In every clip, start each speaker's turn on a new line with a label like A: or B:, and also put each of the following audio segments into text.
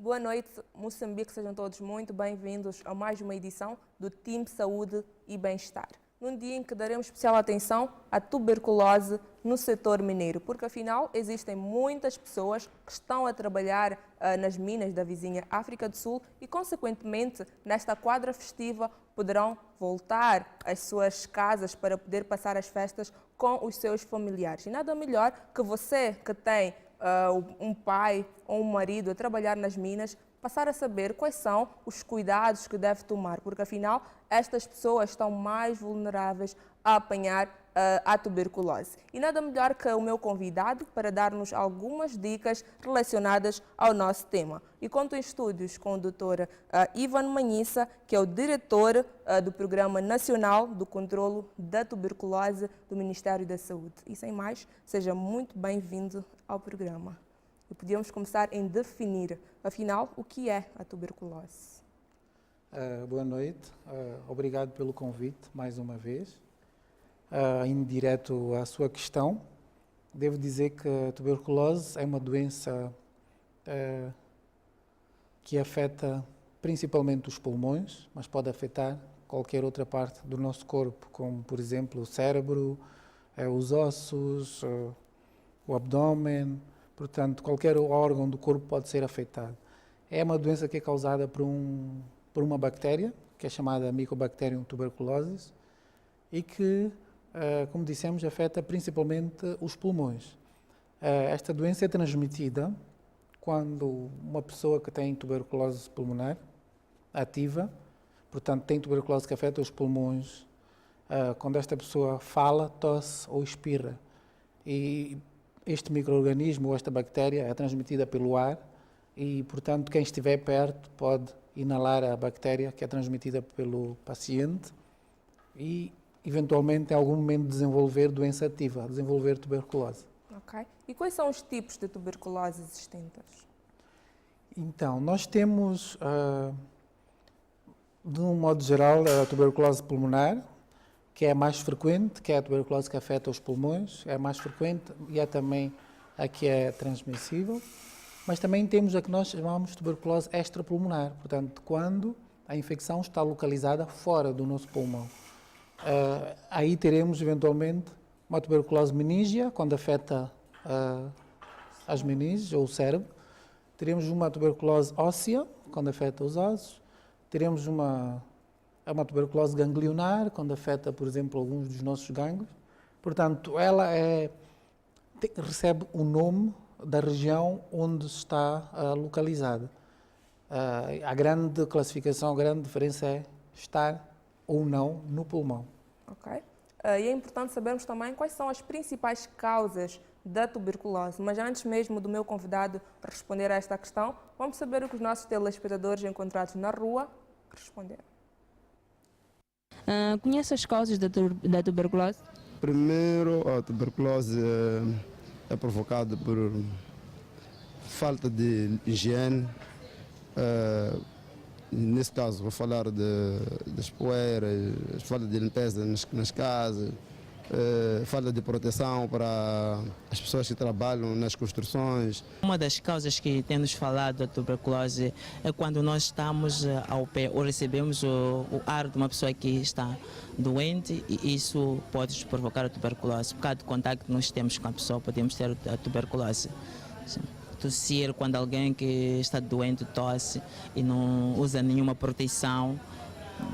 A: Boa noite, Moçambique. Sejam todos muito bem-vindos a mais uma edição do Team Saúde e Bem-Estar. Num dia em que daremos especial atenção à tuberculose no setor mineiro, porque afinal existem muitas pessoas que estão a trabalhar nas minas da vizinha África do Sul e, consequentemente, nesta quadra festiva poderão voltar às suas casas para poder passar as festas com os seus familiares. E nada melhor que você que tem um pai ou um marido a trabalhar nas minas, passar a saber quais são os cuidados que deve tomar, porque afinal estas pessoas estão mais vulneráveis a apanhar a tuberculose. E nada melhor que o meu convidado para dar-nos algumas dicas relacionadas ao nosso tema. E conto em estúdios com o Dr. Ivan Manhissa, que é o diretor do Programa Nacional do Controlo da Tuberculose do Ministério da Saúde. E sem mais, seja muito bem-vindo ao programa. E podíamos começar em definir, afinal, o que é a tuberculose.
B: Boa noite, obrigado pelo convite mais uma vez. Indo direto à sua questão, devo dizer que a tuberculose é uma doença que afeta principalmente os pulmões, mas pode afetar qualquer outra parte do nosso corpo, como por exemplo o cérebro, os ossos, o abdômen. Portanto, qualquer órgão do corpo pode ser afetado. É uma doença que é causada por uma bactéria, que é chamada Mycobacterium tuberculosis, e que, como dissemos, afeta principalmente os pulmões. Esta doença é transmitida quando uma pessoa que tem tuberculose pulmonar ativa, portanto, tem tuberculose que afeta os pulmões, quando esta pessoa fala, tosse ou espirra. E este micro-organismo ou esta bactéria é transmitida pelo ar e, portanto, quem estiver perto pode inalar a bactéria que é transmitida pelo paciente e, eventualmente, em algum momento desenvolver doença ativa, desenvolver tuberculose.
A: Ok. E quais são os tipos de tuberculose existentes?
B: Então, nós temos, de um modo geral, a tuberculose pulmonar, que é a mais frequente, que é a tuberculose que afeta os pulmões, é a mais frequente e é também a que é transmissível. Mas também temos a que nós chamamos de tuberculose extrapulmonar, portanto, quando a infecção está localizada fora do nosso pulmão. Aí teremos, eventualmente, uma tuberculose meníngea, quando afeta as meninges ou o cérebro. Teremos uma tuberculose óssea, quando afeta os ossos. Teremos uma tuberculose ganglionar, quando afeta, por exemplo, alguns dos nossos gânglios. Portanto, ela recebe o nome da região onde está localizada. A grande classificação, a grande diferença é estar ou não no pulmão.
A: Ok. E é importante sabermos também quais são as principais causas da tuberculose. Mas antes mesmo do meu convidado responder a esta questão, vamos saber o que os nossos telespectadores encontrados na rua responderam.
C: Conhece as causas da tuberculose?
D: Primeiro, a tuberculose é provocada por falta de higiene. Nesse caso, vou falar das poeiras, falta de limpeza nas casas, falta de proteção para as pessoas que trabalham nas construções.
E: Uma das causas que temos falado da tuberculose é quando nós estamos ao pé ou recebemos o ar de uma pessoa que está doente, e isso pode provocar a tuberculose. Por causa do contato que nós temos com a pessoa, podemos ter a tuberculose. Sim. Tossir, quando alguém que está doente tosse e não usa nenhuma proteção,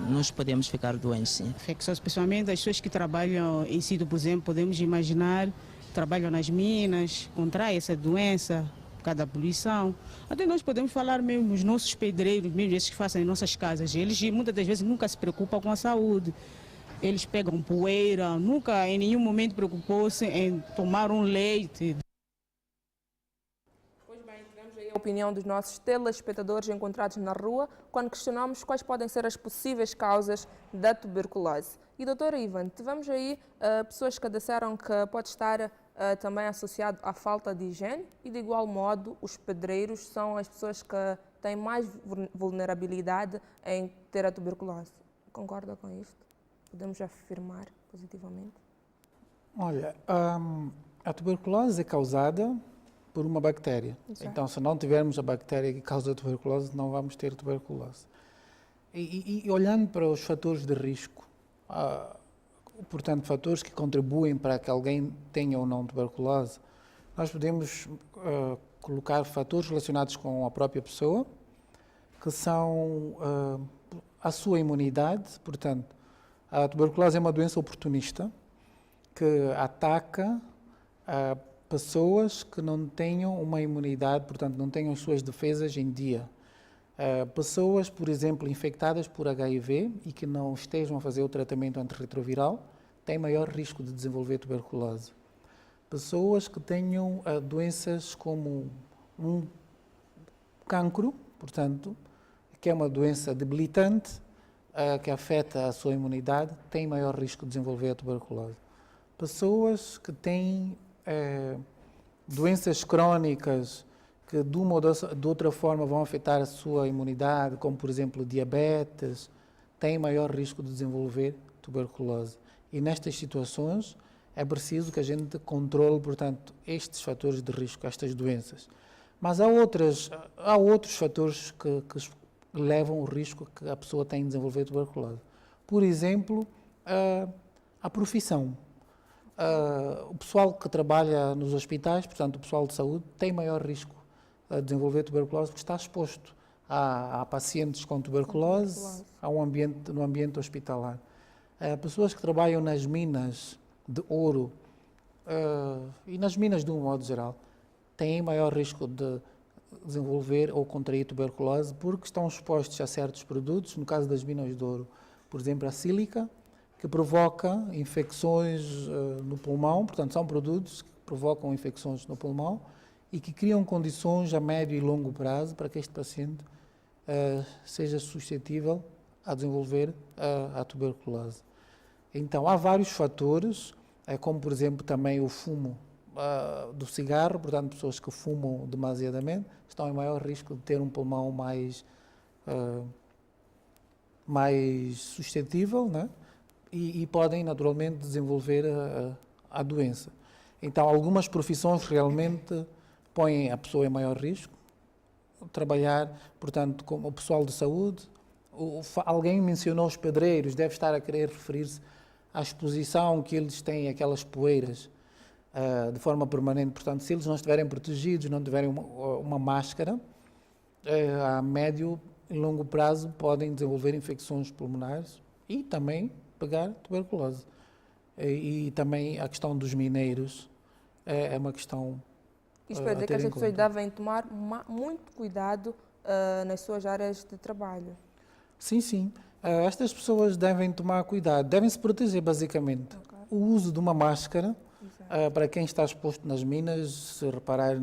E: nós podemos ficar doentes, sim.
F: Infecções, principalmente as pessoas que trabalham em sítio, por exemplo, podemos imaginar, trabalham nas minas, contraem essa doença por causa da poluição. Até nós podemos falar mesmo, os nossos pedreiros, mesmo esses que fazem em nossas casas, eles muitas das vezes nunca se preocupam com a saúde. Eles pegam poeira, nunca em nenhum momento preocupou-se em tomar um leite.
A: A opinião dos nossos telespectadores encontrados na rua quando questionamos quais podem ser as possíveis causas da tuberculose. E, doutor Ivan, tivemos aí pessoas que disseram que pode estar também associado à falta de higiene e, de igual modo, os pedreiros são as pessoas que têm mais vulnerabilidade em ter a tuberculose. Concorda com isto? Podemos afirmar positivamente?
B: Olha, a tuberculose é causada por uma bactéria.
A: Exato.
B: Então, se não tivermos a bactéria que causa a tuberculose, não vamos ter tuberculose. E olhando para os fatores de risco, portanto, fatores que contribuem para que alguém tenha ou não tuberculose, nós podemos colocar fatores relacionados com a própria pessoa, que são a sua imunidade. Portanto, a tuberculose é uma doença oportunista que ataca pessoas que não tenham uma imunidade, portanto, não tenham as suas defesas em dia. Pessoas, por exemplo, infectadas por HIV e que não estejam a fazer o tratamento antirretroviral têm maior risco de desenvolver tuberculose. Pessoas que tenham doenças como um cancro, portanto, que é uma doença debilitante, que afeta a sua imunidade, têm maior risco de desenvolver a tuberculose. Pessoas que têm doenças crónicas que de uma ou de outra forma vão afetar a sua imunidade, como por exemplo diabetes, têm maior risco de desenvolver tuberculose. E nestas situações é preciso que a gente controle, portanto, estes fatores de risco, estas doenças. Mas há outros fatores que levam o risco que a pessoa tem de desenvolver tuberculose. Por exemplo, a profissão. O pessoal que trabalha nos hospitais, portanto, o pessoal de saúde, tem maior risco de desenvolver tuberculose porque está exposto a pacientes com tuberculose, no ambiente hospitalar. Pessoas que trabalham nas minas de ouro e nas minas de um modo geral têm maior risco de desenvolver ou contrair tuberculose porque estão expostos a certos produtos, no caso das minas de ouro, por exemplo, a sílica, que provoca infecções no pulmão, portanto, são produtos que provocam infecções no pulmão e que criam condições a médio e longo prazo para que este paciente seja suscetível a desenvolver a tuberculose. Então, há vários fatores, como, por exemplo, também o fumo do cigarro, portanto, pessoas que fumam demasiadamente estão em maior risco de ter um pulmão mais suscetível, né? E podem, naturalmente, desenvolver a doença. Então, algumas profissões realmente põem a pessoa em maior risco. Trabalhar, portanto, como o pessoal de saúde. Alguém mencionou os pedreiros, deve estar a querer referir-se à exposição que eles têm, aquelas poeiras, de forma permanente. Portanto, se eles não estiverem protegidos, não tiverem uma máscara, a médio e longo prazo podem desenvolver infecções pulmonares e também pegar tuberculose. E também a questão dos mineiros é uma questão
A: Isto quer dizer que as pessoas devem tomar muito cuidado nas suas áreas de trabalho.
B: Sim, sim. Estas pessoas devem tomar cuidado, devem se proteger basicamente. Okay. O uso de uma máscara, para quem está exposto nas minas, se reparar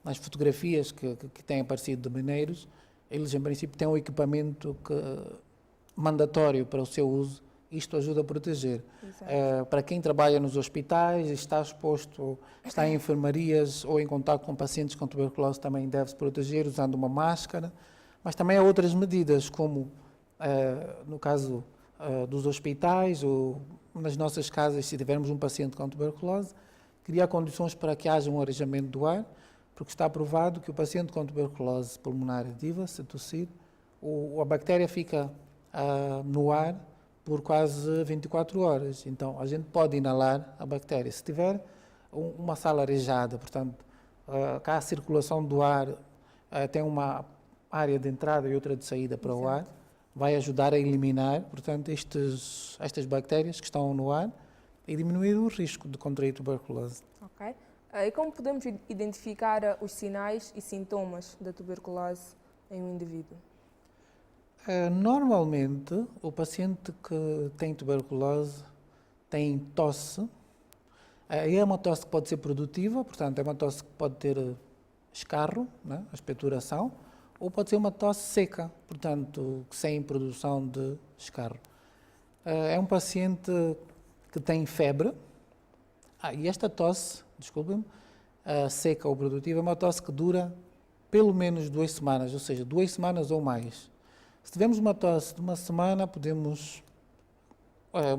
B: nas fotografias que têm aparecido de mineiros, eles em princípio têm um equipamento mandatório para o seu uso. Isto ajuda a proteger. Para quem trabalha nos hospitais, está exposto, está em enfermarias ou em contato com pacientes com tuberculose, também deve se proteger usando uma máscara. Mas também há outras medidas, como no caso dos hospitais ou nas nossas casas, se tivermos um paciente com tuberculose, criar condições para que haja um arejamento do ar, porque está provado que o paciente com tuberculose pulmonar ativa, se tossir, a bactéria fica no ar por quase 24 horas. Então, a gente pode inalar a bactéria. Se tiver uma sala arejada, portanto, cá a circulação do ar tem uma área de entrada e outra de saída para o ar, vai ajudar a eliminar, portanto, estas bactérias que estão no ar e diminuir o risco de contrair tuberculose.
A: Ok. E como podemos identificar os sinais e sintomas da tuberculose em um indivíduo?
B: Normalmente, o paciente que tem tuberculose tem tosse. É uma tosse que pode ser produtiva, portanto, é uma tosse que pode ter escarro, né, expectoração, ou pode ser uma tosse seca, portanto, sem produção de escarro. É um paciente que tem febre, e esta tosse, desculpem-me, seca ou produtiva, é uma tosse que dura pelo menos 2 semanas, ou seja, 2 semanas ou mais. Se tivermos uma tosse de 1 semana, podemos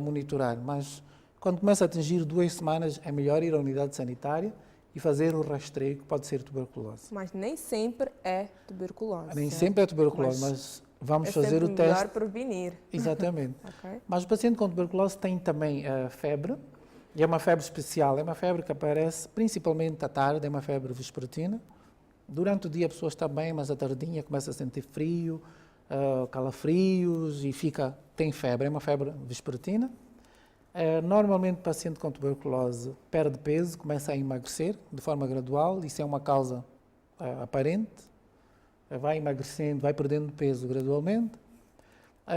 B: monitorar, mas quando começa a atingir 2 semanas, é melhor ir à unidade sanitária e fazer o rastreio que pode ser tuberculose.
A: Mas nem sempre é tuberculose.
B: Nem
A: certo?
B: sempre é tuberculose, mas vamos fazer o
A: sempre
B: teste.
A: melhor prevenir.
B: Exatamente.
A: Ok.
B: Mas o paciente com tuberculose tem também febre, e é uma febre especial, é uma febre que aparece principalmente à tarde, é uma febre vespertina. Durante o dia a pessoa está bem, mas à tardinha começa a sentir frio, calafrios e tem febre, é uma febre vespertina. Normalmente o paciente com tuberculose perde peso, começa a emagrecer de forma gradual, isso é uma causa aparente, vai emagrecendo, vai perdendo peso gradualmente.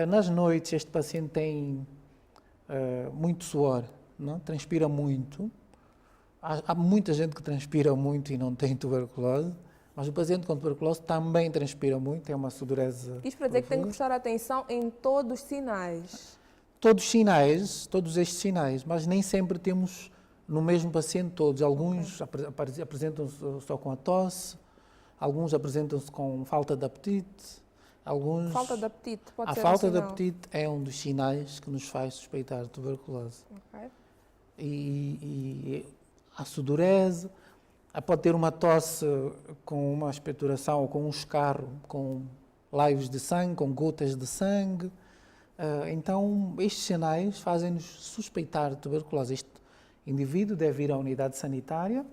B: Nas noites este paciente tem muito suor, não? Transpira muito. Há muita gente que transpira muito e não tem tuberculose, mas o paciente com tuberculose também transpira muito, tem uma sudorese.
A: Isto para dizer que tem que
B: profunda.
A: prestar atenção em todos os sinais.
B: Todos estes sinais, mas nem sempre temos no mesmo paciente todos. Alguns apresentam-se só com a tosse, alguns apresentam-se com falta de apetite, alguns...
A: Falta de apetite pode
B: A
A: ser
B: falta
A: um
B: de
A: sinal.
B: apetite é um dos sinais que nos faz suspeitar de tuberculose.
A: Ok.
B: E a sudorese, pode ter uma tosse com uma expectoração ou com um escarro, com laios de sangue, com gotas de sangue. Então, estes sinais fazem-nos suspeitar de tuberculose. Este indivíduo deve ir à unidade sanitária,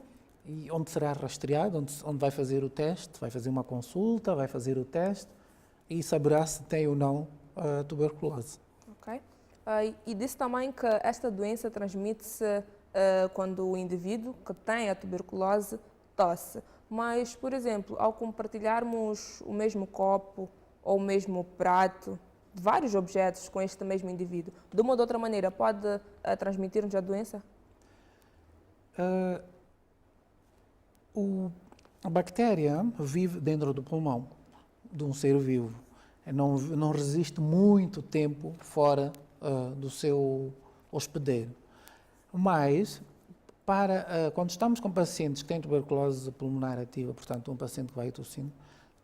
B: e onde será rastreado, onde vai fazer o teste, vai fazer uma consulta, vai fazer o teste e saberá se tem ou não tuberculose.
A: Ok. E disse também que esta doença transmite-se quando o indivíduo que tem a tuberculose tosse. Mas, por exemplo, ao compartilharmos o mesmo copo ou o mesmo prato, vários objetos com este mesmo indivíduo, de uma ou de outra maneira, pode transmitir-nos a doença?
B: A bactéria vive dentro do pulmão de um ser vivo. Não resiste muito tempo fora do seu hospedeiro. Mas, quando estamos com pacientes que têm tuberculose pulmonar ativa, portanto, um paciente que vai tossindo,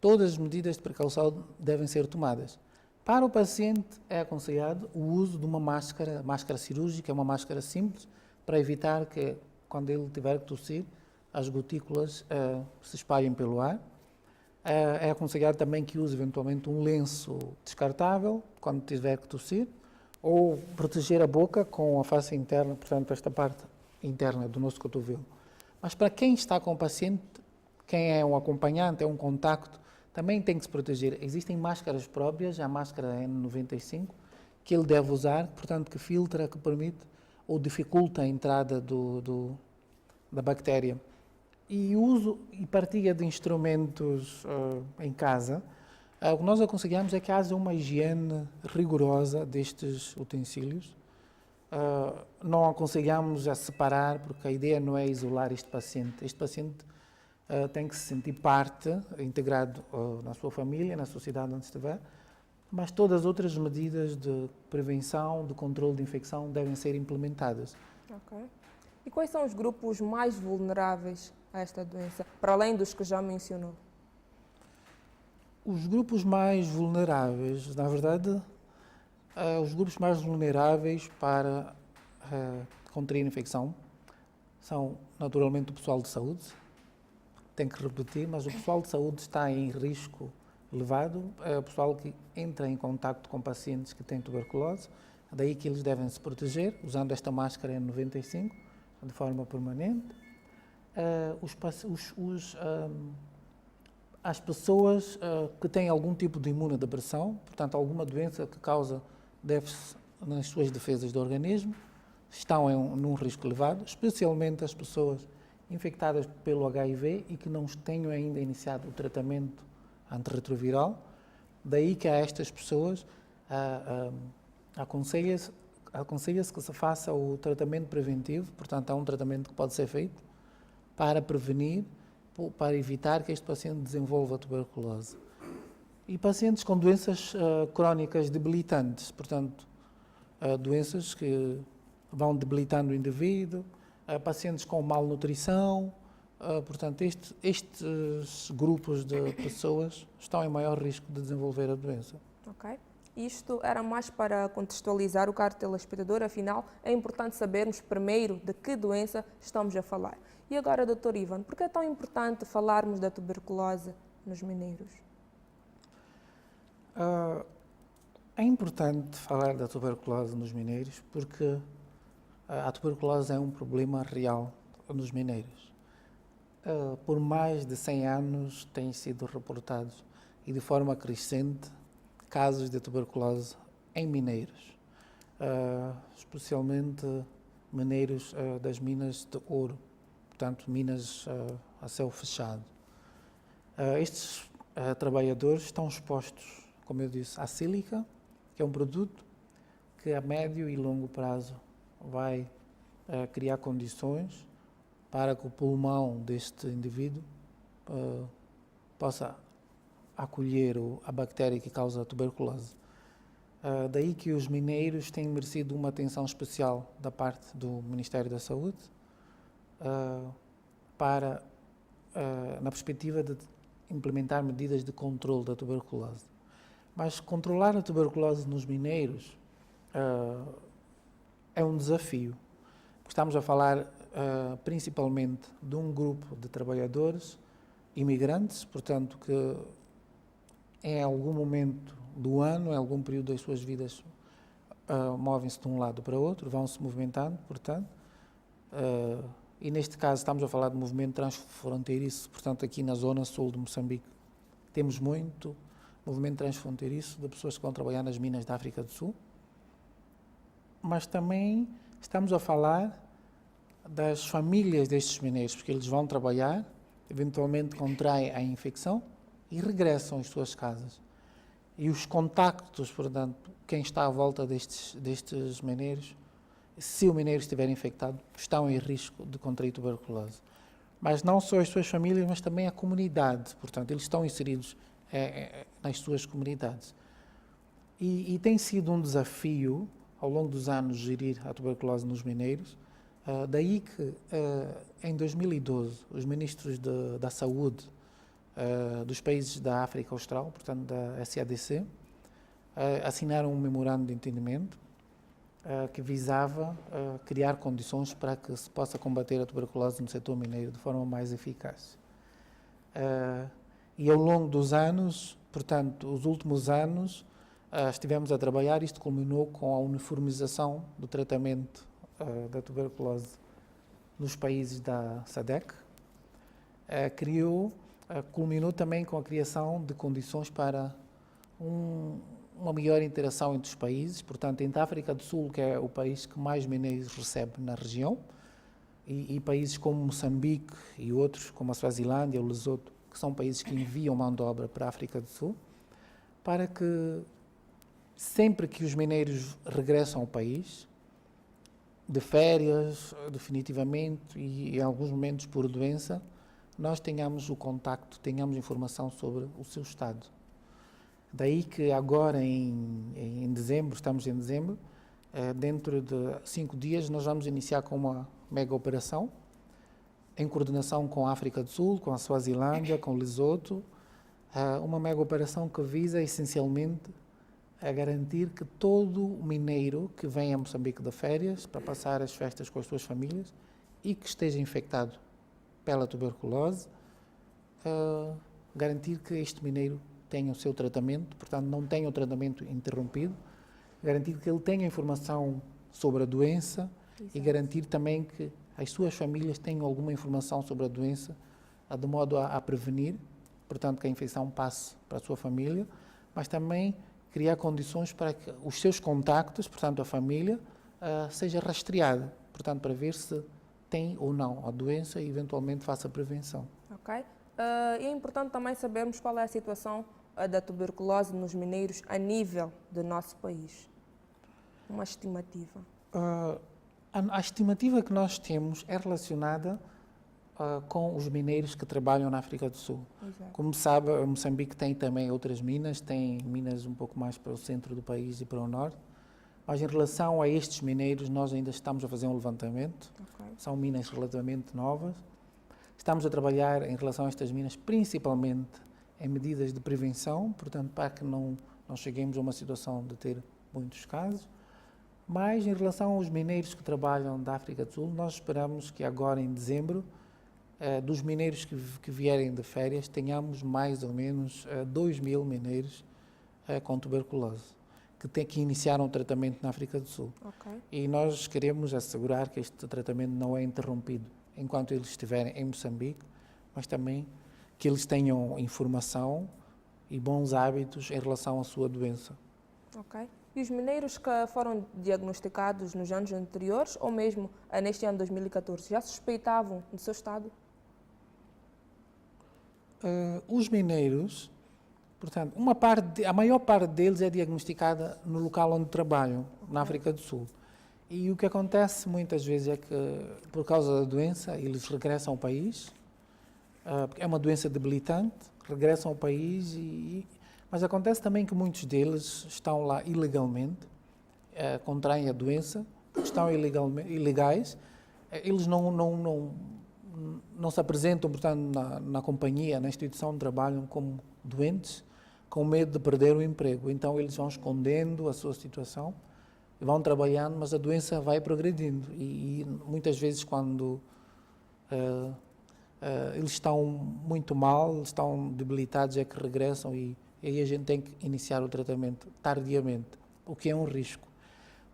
B: todas as medidas de precaução devem ser tomadas. Para o paciente é aconselhado o uso de uma máscara cirúrgica, uma máscara simples, para evitar que, quando ele tiver que tossir, as gotículas se espalhem pelo ar. É aconselhado também que use eventualmente um lenço descartável quando tiver que tossir, ou proteger a boca com a face interna, portanto, esta parte interna do nosso cotovelo. Mas para quem está com o paciente, quem é um acompanhante, é um contacto, também tem que se proteger. Existem máscaras próprias, a máscara N95, que ele deve usar, portanto, que filtra, que permite ou dificulta a entrada da bactéria. E uso e partilha de instrumentos em casa. O que nós aconselhamos é que haja uma higiene rigorosa destes utensílios. Não aconselhamos a separar, porque a ideia não é isolar este paciente. Este paciente tem que se sentir parte, integrado na sua família, na sociedade onde estiver, mas todas as outras medidas de prevenção, de controle de infecção devem ser implementadas.
A: Ok. E quais são os grupos mais vulneráveis a esta doença, para além dos que já mencionou?
B: Os grupos mais vulneráveis, na verdade, os grupos mais vulneráveis para contrair infecção são, naturalmente, o pessoal de saúde. Tem que repetir, mas o pessoal de saúde está em risco elevado. É o pessoal que entra em contato com pacientes que têm tuberculose. Daí que eles devem se proteger, usando esta máscara N95, de forma permanente. As pessoas que têm algum tipo de imunodepressão, portanto, alguma doença que causa déficit nas suas defesas do organismo, estão num risco elevado, especialmente as pessoas infectadas pelo HIV e que não tenham ainda iniciado o tratamento antirretroviral. Daí que a estas pessoas aconselha-se que se faça o tratamento preventivo, portanto, há um tratamento que pode ser feito para prevenir, para evitar que este paciente desenvolva tuberculose. E pacientes com doenças crónicas debilitantes, portanto, doenças que vão debilitando o indivíduo, pacientes com malnutrição, portanto, estes grupos de pessoas estão em maior risco de desenvolver a doença.
A: Ok. Isto era mais para contextualizar o caro telespectador, afinal é importante sabermos primeiro de que doença estamos a falar. E agora, Dr. Ivan, por que é tão importante falarmos da tuberculose nos mineiros?
B: É importante falar da tuberculose nos mineiros porque a tuberculose é um problema real nos mineiros. Por mais de 100 anos têm sido reportados e de forma crescente casos de tuberculose em mineiros, especialmente mineiros das minas de ouro, portanto minas a céu fechado. Estes trabalhadores estão expostos, como eu disse, à sílica, que é um produto que a médio e longo prazo vai criar condições para que o pulmão deste indivíduo possa acolher a bactéria que causa a tuberculose. Daí que os mineiros têm merecido uma atenção especial da parte do Ministério da Saúde na perspectiva de implementar medidas de controle da tuberculose. Mas controlar a tuberculose nos mineiros é um desafio. Estamos a falar principalmente de um grupo de trabalhadores imigrantes, portanto, que em algum momento do ano, em algum período das suas vidas, movem-se de um lado para o outro, vão se movimentando, portanto, e neste caso estamos a falar de movimento transfronteiriço, portanto, aqui na zona sul de Moçambique temos muito movimento transfronteiriço de pessoas que vão trabalhar nas minas da África do Sul, mas também estamos a falar das famílias destes mineiros, porque eles vão trabalhar, eventualmente contraem a infecção e regressam às suas casas. E os contactos, portanto, quem está à volta destes mineiros, se o mineiro estiver infectado, estão em risco de contrair tuberculose. Mas não só as suas famílias, mas também a comunidade, portanto, eles estão inseridos nas suas comunidades. E tem sido um desafio, ao longo dos anos, gerir a tuberculose nos mineiros. Daí que, em 2012, os ministros da Saúde dos países da África Austral, portanto da SADC, assinaram um memorando de entendimento que visava criar condições para que se possa combater a tuberculose no setor mineiro de forma mais eficaz. E ao longo dos anos, portanto, os últimos anos, estivemos a trabalhar, isto culminou com a uniformização do tratamento da tuberculose nos países da SADC, culminou também com a criação de condições para uma melhor interação entre os países, portanto, entre a África do Sul, que é o país que mais mineiros recebe na região, e países como Moçambique e outros, como a Suazilândia, o Lesoto, que são países que enviam mão de obra para a África do Sul, para que sempre que os mineiros regressam ao país, de férias, definitivamente, e em alguns momentos por doença, nós tenhamos o contacto, tenhamos informação sobre o seu estado. Daí que agora, em dezembro, estamos em dezembro, dentro de 5 dias, nós vamos iniciar com uma mega operação, em coordenação com a África do Sul, com a Suazilândia, com o Lesoto, uma mega operação que visa, essencialmente, a garantir que todo o mineiro que vem a Moçambique de férias para passar as festas com as suas famílias e que esteja infectado pela tuberculose, garantir que este mineiro tenha o seu tratamento, portanto não tenha o tratamento interrompido, garantir que ele tenha informação sobre a doença. Exato. E garantir também que as suas famílias tenham alguma informação sobre a doença, de modo a prevenir, portanto, que a infecção passe para a sua família, mas também criar condições para que os seus contactos, portanto, a família, seja rastreada, portanto, para ver se tem ou não a doença e, eventualmente, faça a prevenção.
A: Ok. É importante também sabermos qual é a situação da tuberculose nos mineiros a nível do nosso país. Uma estimativa.
B: A estimativa que nós temos é relacionada com os mineiros que trabalham na África do Sul. Exato. Como sabe, Moçambique tem também outras minas, tem minas um pouco mais para o centro do país e para o norte, mas em relação a estes mineiros nós ainda estamos a fazer um levantamento. Okay. São minas relativamente novas. Estamos a trabalhar em relação a estas minas principalmente em medidas de prevenção, portanto, para que não não cheguemos a uma situação de ter muitos casos. Mas em relação aos mineiros que trabalham da África do Sul, nós esperamos que agora em dezembro, dos mineiros que vierem de férias, tenhamos mais ou menos 2.000 mineiros com tuberculose, que iniciaram o tratamento na África do Sul.
A: Ok.
B: E nós queremos assegurar que este tratamento não é interrompido enquanto eles estiverem em Moçambique, mas também que eles tenham informação e bons hábitos em relação à sua doença.
A: Ok. E os mineiros que foram diagnosticados nos anos anteriores, ou mesmo neste ano 2014, já suspeitavam do seu estado?
B: Os mineiros, portanto, a maior parte deles é diagnosticada no local onde trabalham, na África do Sul. E o que acontece muitas vezes é que, por causa da doença, eles regressam ao país. É uma doença debilitante, regressam ao país, mas acontece também que muitos deles estão lá ilegalmente, contraem a doença, estão ilegais, eles não se apresentam, portanto, na companhia, na instituição onde trabalham como doentes, com medo de perder o emprego. Então eles vão escondendo a sua situação, vão trabalhando, mas a doença vai progredindo. E muitas vezes quando eles estão muito mal, estão debilitados, é que regressam e aí a gente tem que iniciar o tratamento tardiamente, o que é um risco,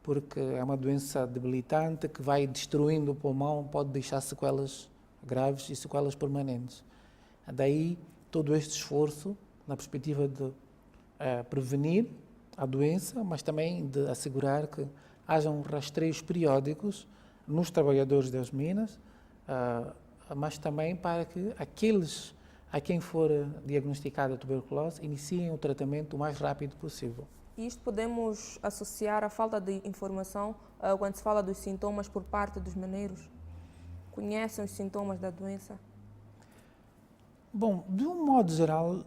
B: porque é uma doença debilitante que vai destruindo o pulmão, pode deixar sequelas graves e sequelas permanentes. Daí todo este esforço na perspectiva de prevenir a doença, mas também de assegurar que hajam rastreios periódicos nos trabalhadores das minas, mas também para que aqueles a quem for diagnosticada a tuberculose iniciem o tratamento o mais rápido possível.
A: E isto podemos associar à falta de informação quando se fala dos sintomas por parte dos mineiros? Conhecem os sintomas da doença?
B: Bom, de um modo geral,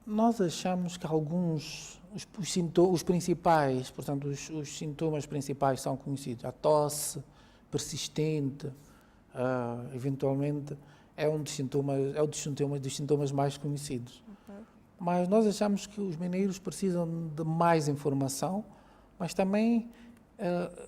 B: nós achamos que os principais, portanto, os sintomas principais são conhecidos. A tosse persistente, eventualmente, é um dos sintomas mais conhecidos.
A: Okay.
B: Mas nós achamos que os mineiros precisam de mais informação, mas também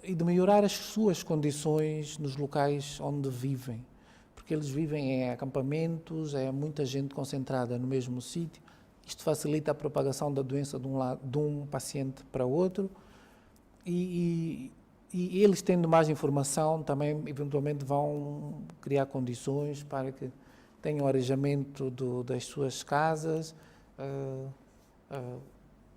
B: e de melhorar as suas condições nos locais onde vivem, porque eles vivem em acampamentos, é muita gente concentrada no mesmo sítio. Isto facilita a propagação da doença de um paciente para outro e eles, tendo mais informação, também eventualmente vão criar condições para que tenham arejamento das suas casas,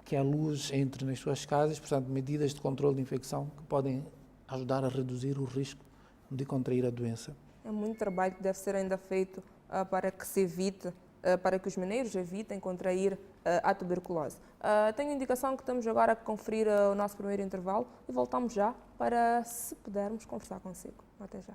B: que a luz entre nas suas casas, portanto, medidas de controle de infecção que podem ajudar a reduzir o risco de contrair a doença.
A: É muito trabalho que deve ser ainda feito para que se evite, para que os mineiros evitem contrair a tuberculose. Tenho indicação que estamos agora a conferir o nosso primeiro intervalo e voltamos já para, se pudermos, conversar consigo. Até já.